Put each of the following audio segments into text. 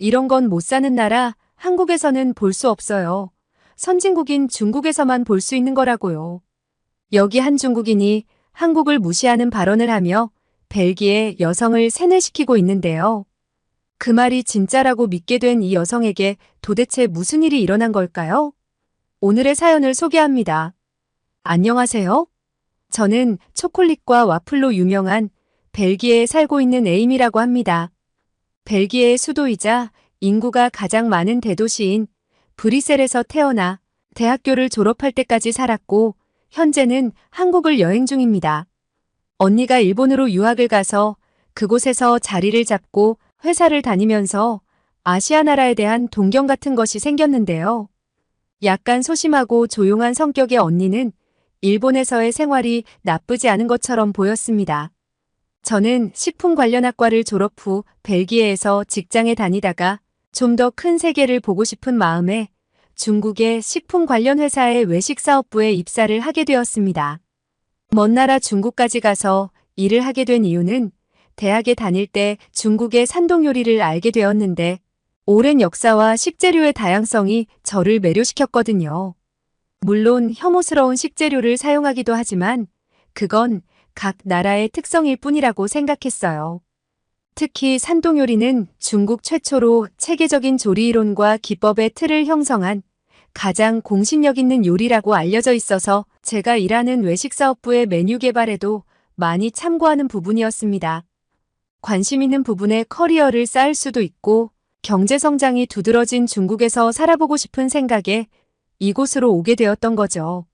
이런 건 못 사는 나라, 한국에서는 볼 수 없어요. 선진국인 중국에서만 볼 수 있는 거라고요. 여기 한 중국인이 한국을 무시하는 발언을 하며 벨기에 여성을 세뇌시키고 있는데요. 그 말이 진짜라고 믿게 된 이 여성에게 도대체 무슨 일이 일어난 걸까요? 오늘의 사연을 소개합니다. 안녕하세요. 저는 초콜릿과 와플로 유명한 벨기에에 살고 있는 에임이라고 합니다. 벨기에의 수도이자 인구가 가장 많은 대도시인 브뤼셀에서 태어나 대학교를 졸업할 때까지 살았고 현재는 한국을 여행 중입니다. 언니가 일본으로 유학을 가서 그곳에서 자리를 잡고 회사를 다니면서 아시아 나라에 대한 동경 같은 것이 생겼는데요. 약간 소심하고 조용한 성격의 언니는 일본에서의 생활이 나쁘지 않은 것처럼 보였습니다. 저는 식품 관련 학과를 졸업 후 벨기에에서 직장에 다니다가 좀 더 큰 세계를 보고 싶은 마음에 중국의 식품 관련 회사의 외식사업부에 입사를 하게 되었습니다. 먼 나라 중국까지 가서 일을 하게 된 이유는 대학에 다닐 때 중국의 산동 요리를 알게 되었는데 오랜 역사와 식재료의 다양성이 저를 매료시켰거든요. 물론 혐오스러운 식재료를 사용하기도 하지만 그건 각 나라의 특성일 뿐이라고 생각했어요. 특히 산동 요리는 중국 최초로 체계적인 조리 이론과 기법의 틀을 형성한 가장 공신력 있는 요리라고 알려져 있어서 제가 일하는 외식사업부의 메뉴 개발에도 많이 참고하는 부분이었습니다. 관심 있는 부분에 커리어를 쌓을 수도 있고 경제 성장이 두드러진 중국에서 살아보고 싶은 생각에 이곳으로 오게 되었던 거죠.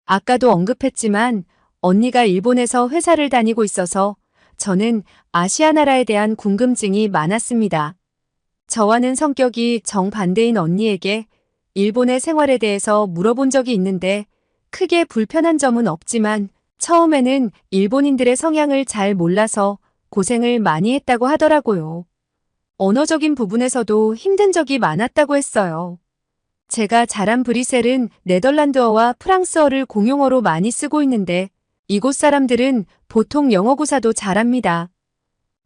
아까도 언급했지만 언니가 일본에서 회사를 다니고 있어서 저는 아시아 나라에 대한 궁금증이 많았습니다. 저와는 성격이 정반대인 언니에게 일본의 생활에 대해서 물어본 적이 있는데 크게 불편한 점은 없지만 처음에는 일본인들의 성향을 잘 몰라서 고생을 많이 했다고 하더라고요. 언어적인 부분에서도 힘든 적이 많았다고 했어요. 제가 자란 브뤼셀은 네덜란드어와 프랑스어를 공용어로 많이 쓰고 있는데 이곳 사람들은 보통 영어 구사도 잘합니다.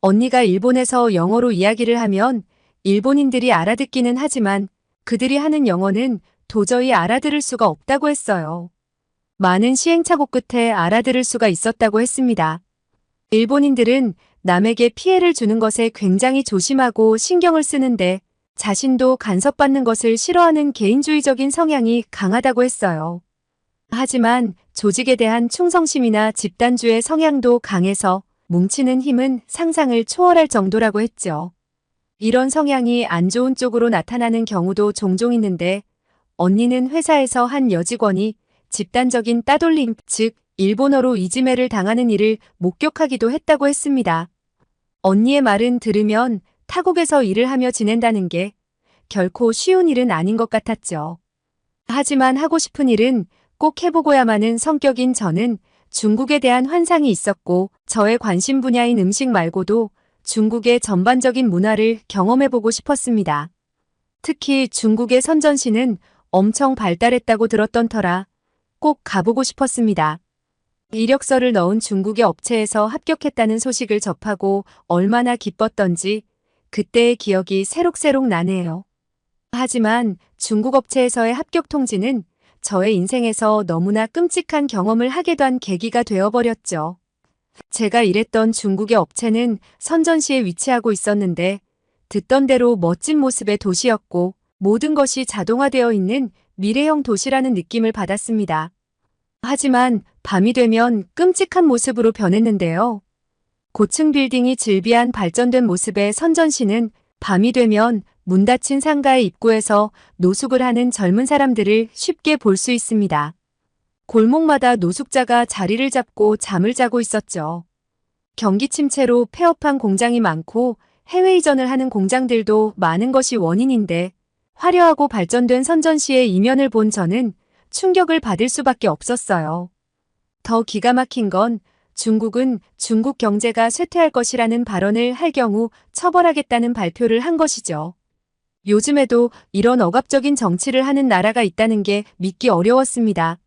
언니가 일본에서 영어로 이야기를 하면 일본인들이 알아듣기는 하지만 그들이 하는 영어는 도저히 알아들을 수가 없다고 했어요. 많은 시행착오 끝에 알아들을 수가 있었다고 했습니다. 일본인들은 남에게 피해를 주는 것에 굉장히 조심하고 신경을 쓰는데 자신도 간섭받는 것을 싫어하는 개인주의적인 성향이 강하다고 했어요. 하지만 조직에 대한 충성심이나 집단주의 성향도 강해서 뭉치는 힘은 상상을 초월할 정도라고 했죠. 이런 성향이 안 좋은 쪽으로 나타나는 경우도 종종 있는데 언니는 회사에서 한 여직원이 집단적인 따돌림, 즉 일본어로 이지메를 당하는 일을 목격하기도 했다고 했습니다. 언니의 말은 들으면 타국에서 일을 하며 지낸다는 게 결코 쉬운 일은 아닌 것 같았죠. 하지만 하고 싶은 일은 꼭 해보고야만 성격인 저는 중국에 대한 환상이 있었고 저의 관심 분야인 음식 말고도 중국의 전반적인 문화를 경험해보고 싶었습니다. 특히 중국의 선전시는 엄청 발달했다고 들었던 터라 꼭 가보고 싶었습니다. 이력서를 넣은 중국의 업체에서 합격했다는 소식을 접하고 얼마나 기뻤던지 그때의 기억이 새록새록 나네요. 하지만 중국 업체에서의 합격 통지는 저의 인생에서 너무나 끔찍한 경험을 하게 된 계기가 되어버렸죠. 제가 일했던 중국의 업체는 선전시에 위치하고 있었는데 듣던 대로 멋진 모습의 도시였고 모든 것이 자동화되어 있는 미래형 도시라는 느낌을 받았습니다. 하지만 밤이 되면 끔찍한 모습으로 변했는데요. 고층 빌딩이 질비한 발전된 모습의 선전시는 밤이 되면 문 닫힌 상가의 입구에서 노숙을 하는 젊은 사람들을 쉽게 볼 수 있습니다. 골목마다 노숙자가 자리를 잡고 잠을 자고 있었죠. 경기 침체로 폐업한 공장이 많고 해외 이전을 하는 공장들도 많은 것이 원인인데 화려하고 발전된 선전시의 이면을 본 저는 충격을 받을 수밖에 없었어요. 더 기가 막힌 건 중국은 중국 경제가 쇠퇴할 것이라는 발언을 할 경우 처벌하겠다는 발표를 한 것이죠. 요즘에도 이런 억압적인 정치를 하는 나라가 있다는 게 믿기 어려웠습니다.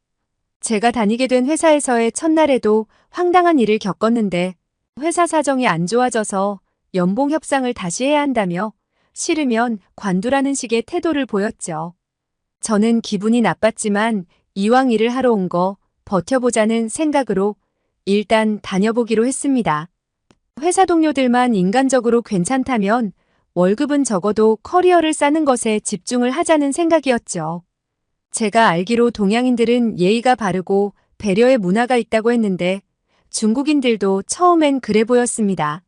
제가 다니게 된 회사에서의 첫날에도 황당한 일을 겪었는데 회사 사정이 안 좋아져서 연봉 협상을 다시 해야 한다며 싫으면 관두라는 식의 태도를 보였죠. 저는 기분이 나빴지만 이왕 일을 하러 온 거 버텨보자는 생각으로 일단 다녀보기로 했습니다. 회사 동료들만 인간적으로 괜찮다면 월급은 적어도 커리어를 쌓는 것에 집중을 하자는 생각이었죠. 제가 알기로 동양인들은 예의가 바르고 배려의 문화가 있다고 했는데 중국인들도 처음엔 그래 보였습니다.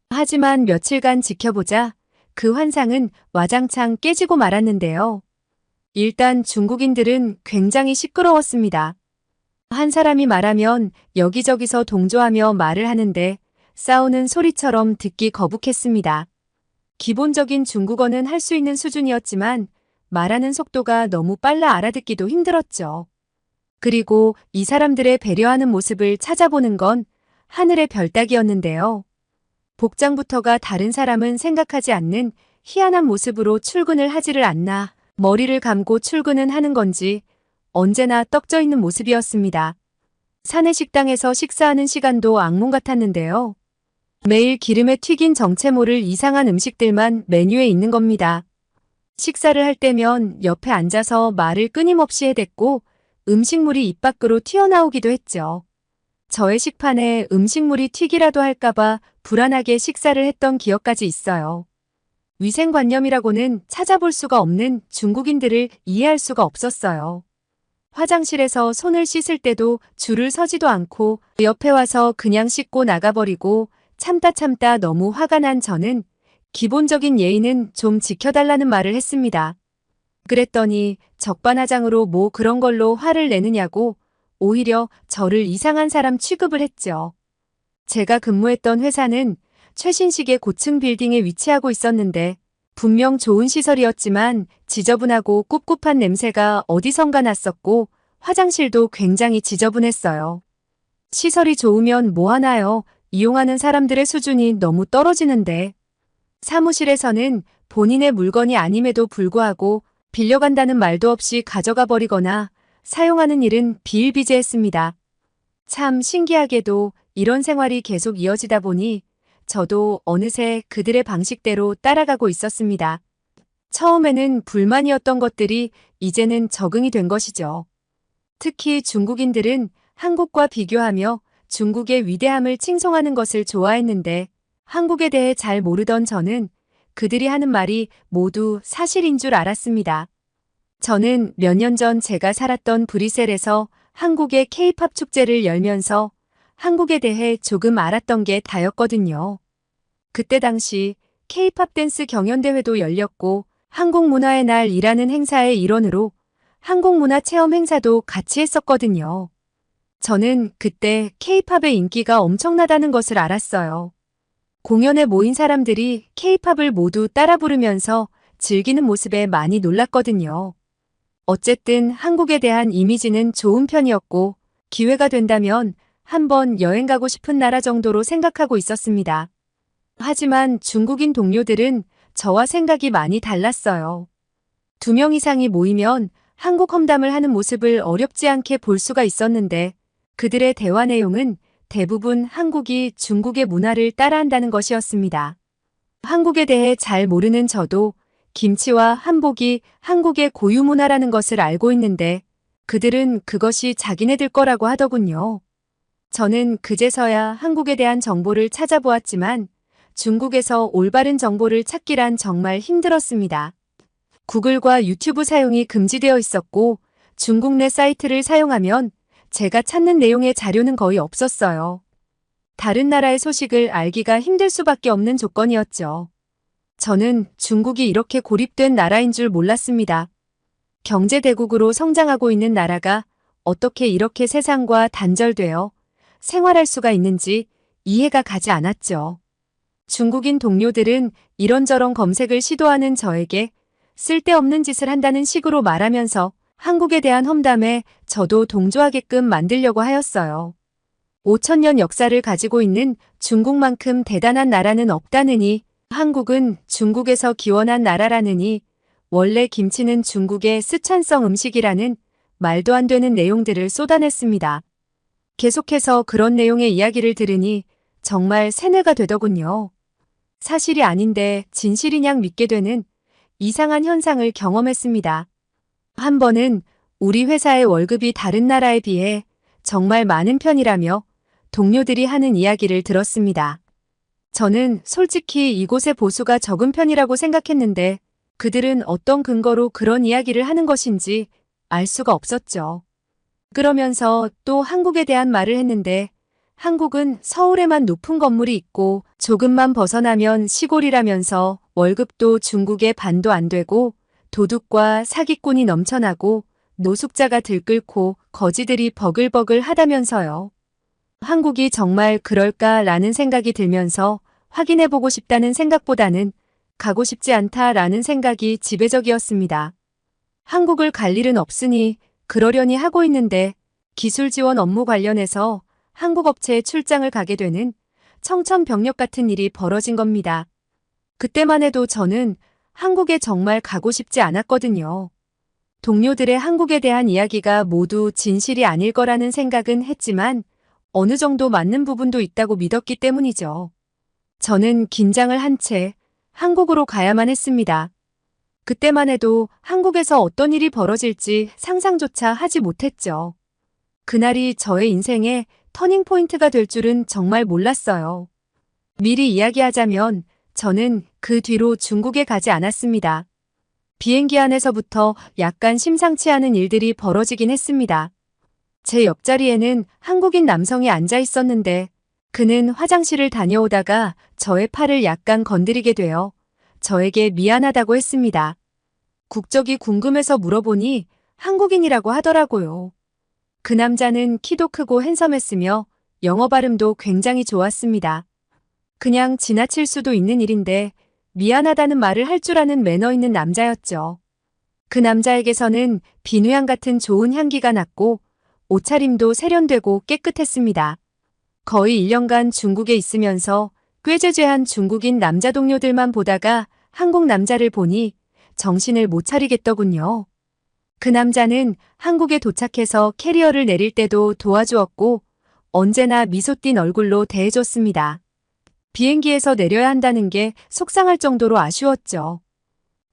하지만 며칠간 지켜보자 그 환상은 와장창 깨지고 말았는데요. 일단 중국인들은 굉장히 시끄러웠습니다. 한 사람이 말하면 여기저기서 동조하며 말을 하는데 싸우는 소리처럼 듣기 거북했습니다. 기본적인 중국어는 할 수 있는 수준이었지만 말하는 속도가 너무 빨라 알아듣기도 힘들었죠. 그리고 이 사람들의 배려하는 모습을 찾아보는 건 하늘의 별 따기였는데요. 복장부터가 다른 사람은 생각하지 않는 희한한 모습으로 출근을 하지를 않나 머리를 감고 출근은 하는 건지 언제나 떡져 있는 모습이었습니다. 사내 식당에서 식사하는 시간도 악몽 같았는데요. 매일 기름에 튀긴 정체 모를 이상한 음식들만 메뉴에 있는 겁니다. 식사를 할 때면 옆에 앉아서 말을 끊임없이 해댔고 음식물이 입 밖으로 튀어나오기도 했죠. 저의 식판에 음식물이 튀기라도 할까봐 불안하게 식사를 했던 기억까지 있어요. 위생관념이라고는 찾아볼 수가 없는 중국인들을 이해할 수가 없었어요. 화장실에서 손을 씻을 때도 줄을 서지도 않고 옆에 와서 그냥 씻고 나가버리고 참다 너무 화가 난 저는 기본적인 예의는 좀 지켜달라는 말을 했습니다. 그랬더니 적반하장으로 뭐 그런 걸로 화를 내느냐고 오히려 저를 이상한 사람 취급을 했죠. 제가 근무했던 회사는 최신식의 고층 빌딩에 위치하고 있었는데 분명 좋은 시설이었지만 지저분하고 꿉꿉한 냄새가 어디선가 났었고 화장실도 굉장히 지저분했어요. 시설이 좋으면 뭐 하나요? 이용하는 사람들의 수준이 너무 떨어지는데. 사무실에서는 본인의 물건이 아님에도 불구하고 빌려간다는 말도 없이 가져가 버리거나 사용하는 일은 비일비재했습니다. 참 신기하게도 이런 생활이 계속 이어지다 보니 저도 어느새 그들의 방식대로 따라가고 있었습니다. 처음에는 불만이었던 것들이 이제는 적응이 된 것이죠. 특히 중국인들은 한국과 비교하며 중국의 위대함을 칭송하는 것을 좋아했는데 한국에 대해 잘 모르던 저는 그들이 하는 말이 모두 사실인 줄 알았습니다. 저는 몇 년 전 제가 살았던 브뤼셀에서 한국의 K-팝 축제를 열면서 한국에 대해 조금 알았던 게 다였거든요. 그때 당시 K-팝 댄스 경연대회도 열렸고 한국문화의 날이라는 행사의 일원으로 한국문화 체험 행사도 같이 했었거든요. 저는 그때 K-팝의 인기가 엄청나다는 것을 알았어요. 공연에 모인 사람들이 K-팝을 모두 따라 부르면서 즐기는 모습에 많이 놀랐거든요. 어쨌든 한국에 대한 이미지는 좋은 편이었고 기회가 된다면 한번 여행 가고 싶은 나라 정도로 생각하고 있었습니다. 하지만 중국인 동료들은 저와 생각이 많이 달랐어요. 2명 이상이 모이면 한국 험담을 하는 모습을 어렵지 않게 볼 수가 있었는데 그들의 대화 내용은 대부분 한국이 중국의 문화를 따라한다는 것이었습니다. 한국에 대해 잘 모르는 저도 김치와 한복이 한국의 고유 문화라는 것을 알고 있는데 그들은 그것이 자기네들 거라고 하더군요. 저는 그제서야 한국에 대한 정보를 찾아보았지만 중국에서 올바른 정보를 찾기란 정말 힘들었습니다. 구글과 유튜브 사용이 금지되어 있었고 중국 내 사이트를 사용하면 제가 찾는 내용의 자료는 거의 없었어요. 다른 나라의 소식을 알기가 힘들 수밖에 없는 조건이었죠. 저는 중국이 이렇게 고립된 나라인 줄 몰랐습니다. 경제대국으로 성장하고 있는 나라가 어떻게 이렇게 세상과 단절되어 생활할 수가 있는지 이해가 가지 않았죠. 중국인 동료들은 이런저런 검색을 시도하는 저에게 쓸데없는 짓을 한다는 식으로 말하면서 한국에 대한 험담에 저도 동조하게끔 만들려고 하였어요. 5,000년 역사를 가지고 있는 중국만큼 대단한 나라는 없다느니 한국은 중국에서 기원한 나라라느니 원래 김치는 중국의 스촨성 음식이라는 말도 안 되는 내용들을 쏟아냈습니다. 계속해서 그런 내용의 이야기를 들으니 정말 세뇌가 되더군요. 사실이 아닌데 진실이냥 믿게 되는 이상한 현상을 경험했습니다. 한 번은 우리 회사의 월급이 다른 나라에 비해 정말 많은 편이라며 동료들이 하는 이야기를 들었습니다. 저는 솔직히 이곳의 보수가 적은 편이라고 생각했는데 그들은 어떤 근거로 그런 이야기를 하는 것인지 알 수가 없었죠. 그러면서 또 한국에 대한 말을 했는데 한국은 서울에만 높은 건물이 있고 조금만 벗어나면 시골이라면서 월급도 중국의 반도 안 되고 도둑과 사기꾼이 넘쳐나고 노숙자가 들끓고 거지들이 버글버글 하다면서요. 한국이 정말 그럴까라는 생각이 들면서 확인해보고 싶다는 생각보다는 가고 싶지 않다라는 생각이 지배적이었습니다. 한국을 갈 일은 없으니 그러려니 하고 있는데 기술 지원 업무 관련해서 한국 업체에 출장을 가게 되는 청천벽력 같은 일이 벌어진 겁니다. 그때만 해도 저는 한국에 정말 가고 싶지 않았거든요. 동료들의 한국에 대한 이야기가 모두 진실이 아닐 거라는 생각은 했지만 어느 정도 맞는 부분도 있다고 믿었기 때문이죠. 저는 긴장을 한 채 한국으로 가야만 했습니다. 그때만 해도 한국에서 어떤 일이 벌어질지 상상조차 하지 못했죠. 그날이 저의 인생의 터닝포인트가 될 줄은 정말 몰랐어요. 미리 이야기하자면 저는 그 뒤로 중국에 가지 않았습니다. 비행기 안에서부터 약간 심상치 않은 일들이 벌어지긴 했습니다. 제 옆자리에는 한국인 남성이 앉아 있었는데 그는 화장실을 다녀오다가 저의 팔을 약간 건드리게 되어 저에게 미안하다고 했습니다. 국적이 궁금해서 물어보니 한국인이라고 하더라고요. 그 남자는 키도 크고 핸섬했으며 영어 발음도 굉장히 좋았습니다. 그냥 지나칠 수도 있는 일인데 미안하다는 말을 할 줄 아는 매너 있는 남자였죠. 그 남자에게서는 비누향 같은 좋은 향기가 났고 옷차림도 세련되고 깨끗했습니다. 거의 1년간 중국에 있으면서 꾀죄죄한 중국인 남자 동료들만 보다가 한국 남자를 보니 정신을 못 차리겠더군요. 그 남자는 한국에 도착해서 캐리어를 내릴 때도 도와주었고 언제나 미소 띤 얼굴로 대해줬습니다. 비행기에서 내려야 한다는 게 속상할 정도로 아쉬웠죠.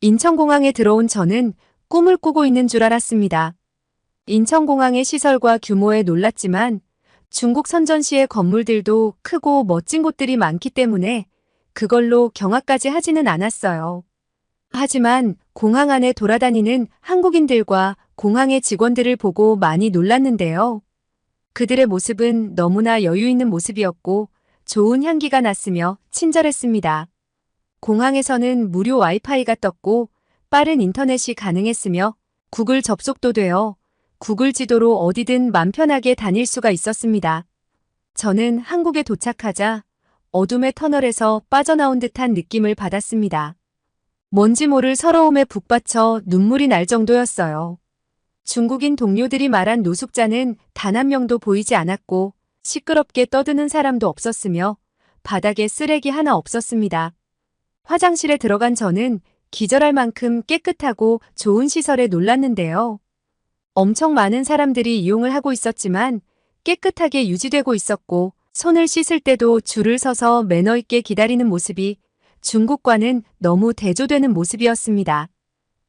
인천공항에 들어온 저는 꿈을 꾸고 있는 줄 알았습니다. 인천공항의 시설과 규모에 놀랐지만 중국 선전시의 건물들도 크고 멋진 곳들이 많기 때문에 그걸로 경악까지 하지는 않았어요. 하지만 공항 안에 돌아다니는 한국인들과 공항의 직원들을 보고 많이 놀랐는데요. 그들의 모습은 너무나 여유 있는 모습이었고 좋은 향기가 났으며 친절했습니다. 공항에서는 무료 와이파이가 떴고 빠른 인터넷이 가능했으며 구글 접속도 되어 구글 지도로 어디든 맘 편하게 다닐 수가 있었습니다. 저는 한국에 도착하자 어둠의 터널에서 빠져나온 듯한 느낌을 받았습니다. 뭔지 모를 서러움에 북받쳐 눈물이 날 정도였어요. 중국인 동료들이 말한 노숙자는 단 한 명도 보이지 않았고 시끄럽게 떠드는 사람도 없었으며 바닥에 쓰레기 하나 없었습니다. 화장실에 들어간 저는 기절할 만큼 깨끗하고 좋은 시설에 놀랐는데요. 엄청 많은 사람들이 이용을 하고 있었지만 깨끗하게 유지되고 있었고 손을 씻을 때도 줄을 서서 매너 있게 기다리는 모습이 중국과는 너무 대조되는 모습이었습니다.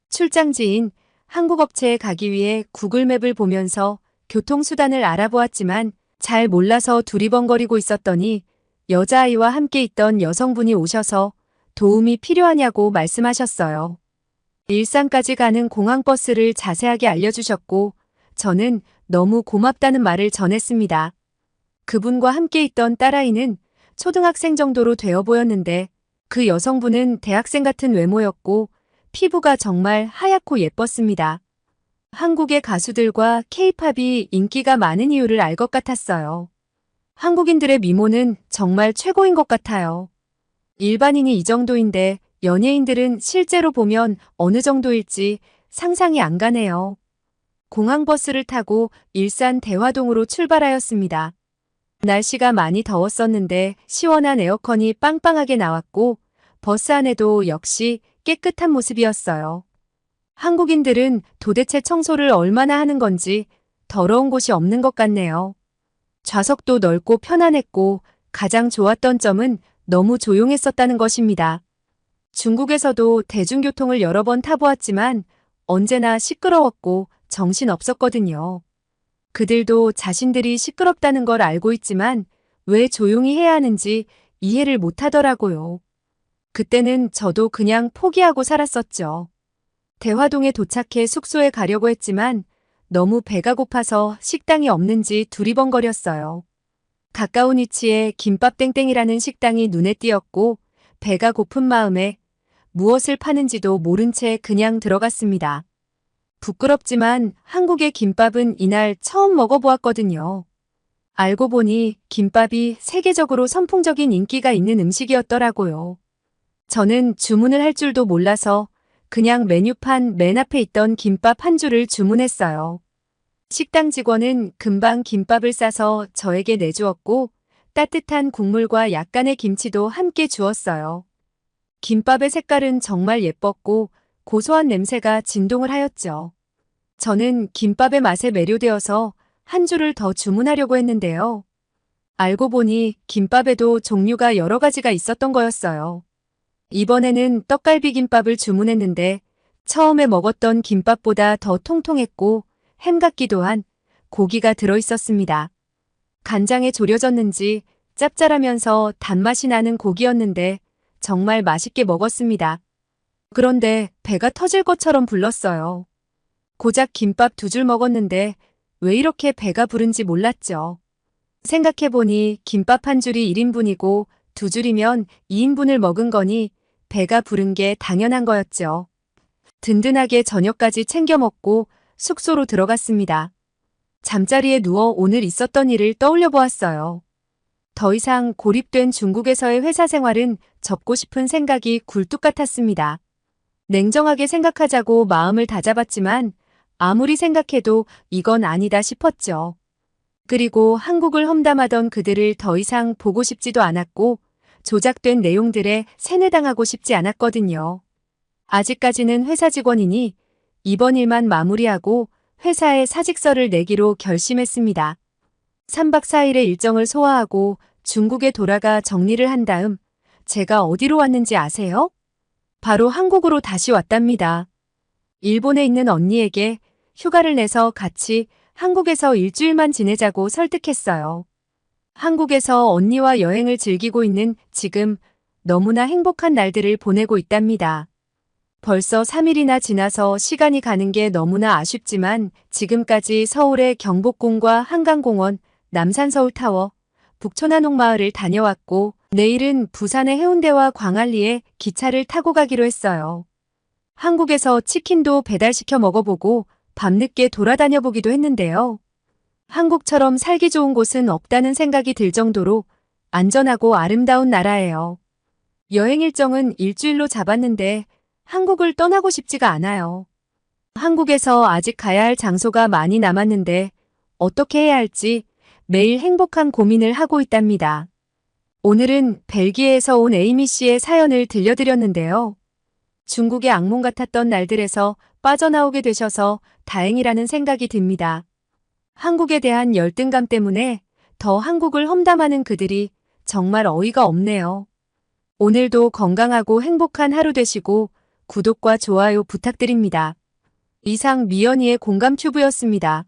출장지인 한국 업체에 가기 위해 구글맵을 보면서 교통수단을 알아보았지만 잘 몰라서 두리번거리고 있었더니 여자아이와 함께 있던 여성분이 오셔서 도움이 필요하냐고 말씀하셨어요. 일산까지 가는 공항버스를 자세하게 알려주셨고 저는 너무 고맙다는 말을 전했습니다. 그분과 함께 있던 딸아이는 초등학생 정도로 되어 보였는데 그 여성분은 대학생 같은 외모였고 피부가 정말 하얗고 예뻤습니다. 한국의 가수들과 K-팝이 인기가 많은 이유를 알 것 같았어요. 한국인들의 미모는 정말 최고인 것 같아요. 일반인이 이 정도인데 연예인들은 실제로 보면 어느 정도일지 상상이 안 가네요. 공항버스를 타고 일산 대화동으로 출발하였습니다. 날씨가 많이 더웠었는데 시원한 에어컨이 빵빵하게 나왔고 버스 안에도 역시 깨끗한 모습이었어요. 한국인들은 도대체 청소를 얼마나 하는 건지 더러운 곳이 없는 것 같네요. 좌석도 넓고 편안했고 가장 좋았던 점은 너무 조용했었다는 것입니다. 중국에서도 대중교통을 여러 번 타보았지만 언제나 시끄러웠고 정신없었거든요. 그들도 자신들이 시끄럽다는 걸 알고 있지만 왜 조용히 해야 하는지 이해를 못하더라고요. 그때는 저도 그냥 포기하고 살았었죠. 대화동에 도착해 숙소에 가려고 했지만 너무 배가 고파서 식당이 없는지 두리번거렸어요. 가까운 위치에 김밥땡땡이라는 식당이 눈에 띄었고 배가 고픈 마음에 무엇을 파는지도 모른 채 그냥 들어갔습니다. 부끄럽지만 한국의 김밥은 이날 처음 먹어보았거든요. 알고 보니 김밥이 세계적으로 선풍적인 인기가 있는 음식이었더라고요. 저는 주문을 할 줄도 몰라서 그냥 메뉴판 맨 앞에 있던 김밥 한 줄을 주문했어요. 식당 직원은 금방 김밥을 싸서 저에게 내주었고 따뜻한 국물과 약간의 김치도 함께 주었어요. 김밥의 색깔은 정말 예뻤고 고소한 냄새가 진동을 하였죠. 저는 김밥의 맛에 매료되어서 한 줄을 더 주문하려고 했는데요. 알고 보니 김밥에도 종류가 여러 가지가 있었던 거였어요. 이번에는 떡갈비 김밥을 주문했는데 처음에 먹었던 김밥보다 더 통통했고 햄 같기도 한 고기가 들어있었습니다. 간장에 졸여졌는지 짭짤하면서 단맛이 나는 고기였는데 정말 맛있게 먹었습니다. 그런데 배가 터질 것처럼 불렀어요. 고작 김밥 2줄 먹었는데 왜 이렇게 배가 부른지 몰랐죠. 생각해보니 김밥 한 줄이 1인분이고 2줄이면 2인분을 먹은 거니 배가 부른 게 당연한 거였죠. 든든하게 저녁까지 챙겨 먹고 숙소로 들어갔습니다. 잠자리에 누워 오늘 있었던 일을 떠올려 보았어요. 더 이상 고립된 중국에서의 회사 생활은 접고 싶은 생각이 굴뚝 같았습니다. 냉정하게 생각하자고 마음을 다잡았지만 아무리 생각해도 이건 아니다 싶었죠. 그리고 한국을 험담하던 그들을 더 이상 보고 싶지도 않았고 조작된 내용들에 세뇌당하고 싶지 않았거든요. 아직까지는 회사 직원이니 이번 일만 마무리하고 회사에 사직서를 내기로 결심했습니다. 3박 4일의 일정을 소화하고 중국에 돌아가 정리를 한 다음 제가 어디로 왔는지 아세요? 바로 한국으로 다시 왔답니다. 일본에 있는 언니에게 휴가를 내서 같이 한국에서 일주일만 지내자고 설득했어요. 한국에서 언니와 여행을 즐기고 있는 지금 너무나 행복한 날들을 보내고 있답니다. 벌써 3일이나 지나서 시간이 가는 게 너무나 아쉽지만 지금까지 서울의 경복궁과 한강공원, 남산서울타워, 북촌한옥마을을 다녀왔고 내일은 부산의 해운대와 광안리에 기차를 타고 가기로 했어요. 한국에서 치킨도 배달시켜 먹어보고 밤늦게 돌아다녀 보기도 했는데요. 한국처럼 살기 좋은 곳은 없다는 생각이 들 정도로 안전하고 아름다운 나라예요. 여행 일정은 일주일로 잡았는데 한국을 떠나고 싶지가 않아요. 한국에서 아직 가야 할 장소가 많이 남았는데 어떻게 해야 할지 매일 행복한 고민을 하고 있답니다. 오늘은 벨기에에서 온 에이미 씨의 사연을 들려드렸는데요. 중국의 악몽 같았던 날들에서 빠져나오게 되셔서 다행이라는 생각이 듭니다. 한국에 대한 열등감 때문에 더 한국을 험담하는 그들이 정말 어이가 없네요. 오늘도 건강하고 행복한 하루 되시고 구독과 좋아요 부탁드립니다. 이상 미연이의 공감튜브였습니다.